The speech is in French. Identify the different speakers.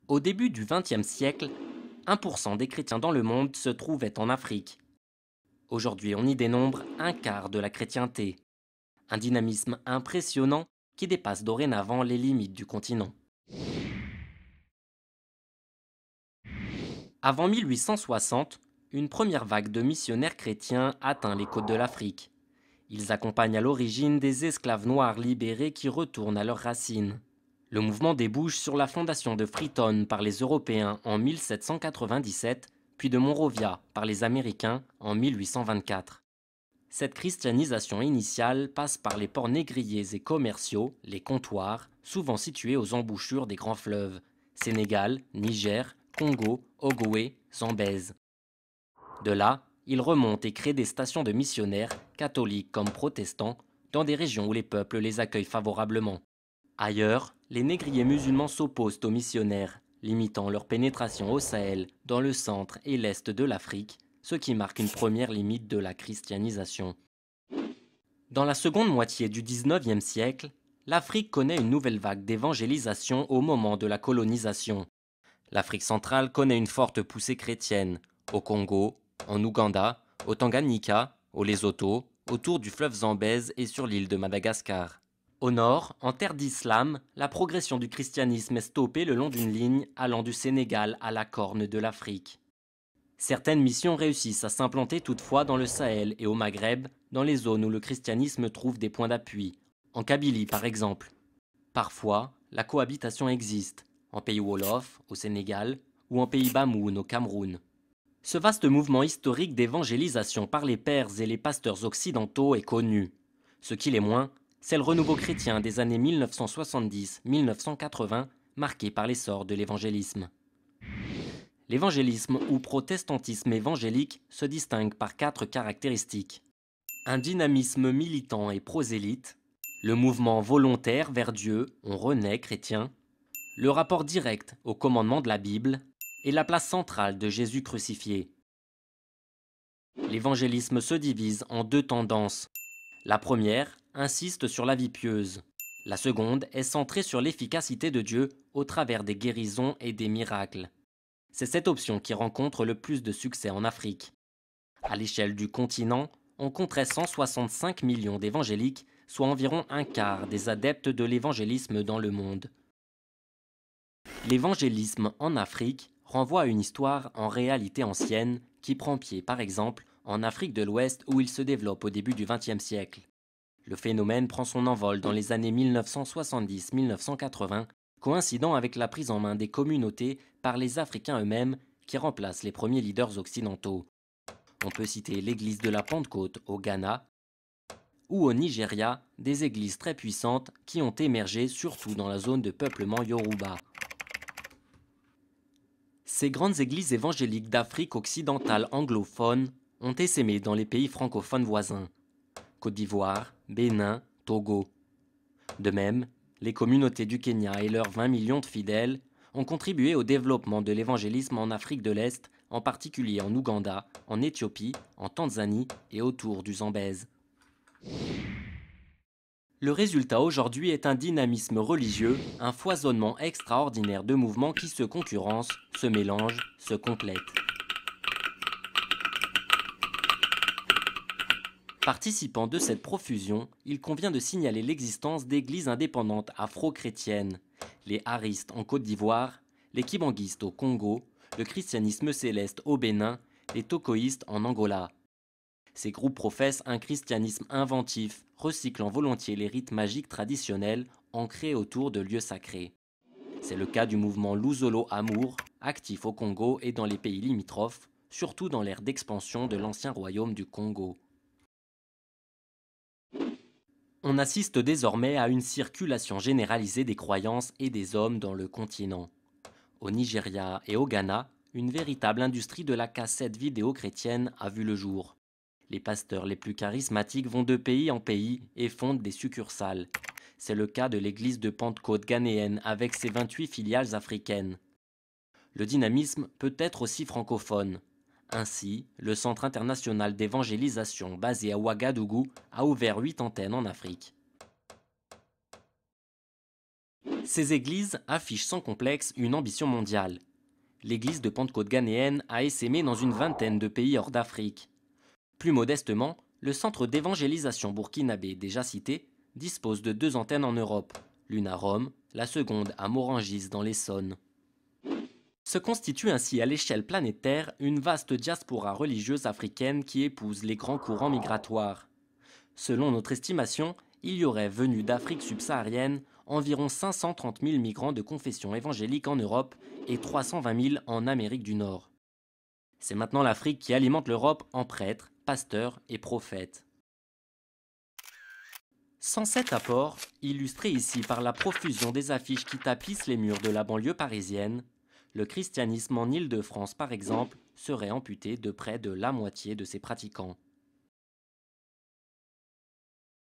Speaker 1: Au début du XXe siècle, 1% des chrétiens dans le monde se trouvaient en Afrique. Aujourd'hui, on y dénombre un quart de la chrétienté. Un dynamisme impressionnant qui dépasse dorénavant les limites du continent. Avant 1860, une première vague de missionnaires chrétiens atteint les côtes de l'Afrique. Ils accompagnent à l'origine des esclaves noirs libérés qui retournent à leurs racines. Le mouvement débouche sur la fondation de Freetown par les Européens en 1797, puis de Monrovia par les Américains en 1824. Cette christianisation initiale passe par les ports négriers et commerciaux, les comptoirs, souvent situés aux embouchures des grands fleuves, Sénégal, Niger, Congo, Ogooué, Zambèze. De là, ils remontent et créent des stations de missionnaires, catholiques comme protestants, dans des régions où les peuples les accueillent favorablement. Ailleurs, les négriers musulmans s'opposent aux missionnaires, limitant leur pénétration au Sahel, dans le centre et l'est de l'Afrique, ce qui marque une première limite de la christianisation. Dans la seconde moitié du XIXe siècle, l'Afrique connaît une nouvelle vague d'évangélisation au moment de la colonisation. L'Afrique centrale connaît une forte poussée chrétienne, au Congo, en Ouganda, au Tanganyika, au Lesotho, autour du fleuve Zambèze et sur l'île de Madagascar. Au nord, en terre d'islam, la progression du christianisme est stoppée le long d'une ligne allant du Sénégal à la Corne de l'Afrique. Certaines missions réussissent à s'implanter toutefois dans le Sahel et au Maghreb, dans les zones où le christianisme trouve des points d'appui, en Kabylie par exemple. Parfois, la cohabitation existe, en pays Wolof, au Sénégal, ou en pays Bamoun, au Cameroun. Ce vaste mouvement historique d'évangélisation par les pères et les pasteurs occidentaux est connu. Ce qui l'est moins, c'est le renouveau chrétien des années 1970-1980, marqué par l'essor de l'évangélisme. L'évangélisme ou protestantisme évangélique se distingue par quatre caractéristiques. Un dynamisme militant et prosélyte, le mouvement volontaire vers Dieu, on renaît chrétien, le rapport direct au commandement de la Bible et la place centrale de Jésus crucifié. L'évangélisme se divise en deux tendances. La première insiste sur la vie pieuse. La seconde est centrée sur l'efficacité de Dieu au travers des guérisons et des miracles. C'est cette option qui rencontre le plus de succès en Afrique. À l'échelle du continent, on compterait 165 millions d'évangéliques, soit environ un quart des adeptes de l'évangélisme dans le monde. L'évangélisme en Afrique renvoie à une histoire en réalité ancienne qui prend pied par exemple en Afrique de l'Ouest où il se développe au début du XXe siècle. Le phénomène prend son envol dans les années 1970-1980, coïncidant avec la prise en main des communautés par les Africains eux-mêmes qui remplacent les premiers leaders occidentaux. On peut citer l'église de la Pentecôte au Ghana ou au Nigeria, des églises très puissantes qui ont émergé surtout dans la zone de peuplement Yoruba. Ces grandes églises évangéliques d'Afrique occidentale anglophone ont essaimé dans les pays francophones voisins, Côte d'Ivoire, Bénin, Togo. De même, les communautés du Kenya et leurs 20 millions de fidèles ont contribué au développement de l'évangélisme en Afrique de l'Est, en particulier en Ouganda, en Éthiopie, en Tanzanie et autour du Zambèze. Le résultat aujourd'hui est un dynamisme religieux, un foisonnement extraordinaire de mouvements qui se concurrencent, se mélangent, se complètent. Participant de cette profusion, il convient de signaler l'existence d'églises indépendantes afro-chrétiennes, les haristes en Côte d'Ivoire, les kibanguistes au Congo, le christianisme céleste au Bénin, les tokoïstes en Angola. Ces groupes professent un christianisme inventif, recyclant volontiers les rites magiques traditionnels ancrés autour de lieux sacrés. C'est le cas du mouvement Luzolo Amour, actif au Congo et dans les pays limitrophes, surtout dans l'ère d'expansion de l'ancien royaume du Congo. On assiste désormais à une circulation généralisée des croyances et des hommes dans le continent. Au Nigeria et au Ghana, une véritable industrie de la cassette vidéo chrétienne a vu le jour. Les pasteurs les plus charismatiques vont de pays en pays et fondent des succursales. C'est le cas de l'église de Pentecôte ghanéenne avec ses 28 filiales africaines. Le dynamisme peut être aussi francophone. Ainsi, le Centre international d'évangélisation basé à Ouagadougou a ouvert 8 antennes en Afrique. Ces églises affichent sans complexe une ambition mondiale. L'église de Pentecôte ghanéenne a essaimé dans une vingtaine de pays hors d'Afrique. Plus modestement, le centre d'évangélisation burkinabé déjà cité dispose de 2 antennes en Europe, l'une à Rome, la seconde à Morangis dans l'Essonne. Se constitue ainsi à l'échelle planétaire une vaste diaspora religieuse africaine qui épouse les grands courants migratoires. Selon notre estimation, il y aurait venu d'Afrique subsaharienne environ 530 000 migrants de confession évangélique en Europe et 320 000 en Amérique du Nord. C'est maintenant l'Afrique qui alimente l'Europe en prêtres, pasteurs et prophètes. 107 apports, illustrés ici par la profusion des affiches qui tapissent les murs de la banlieue parisienne, le christianisme en Île-de-France par exemple serait amputé de près de la moitié de ses pratiquants.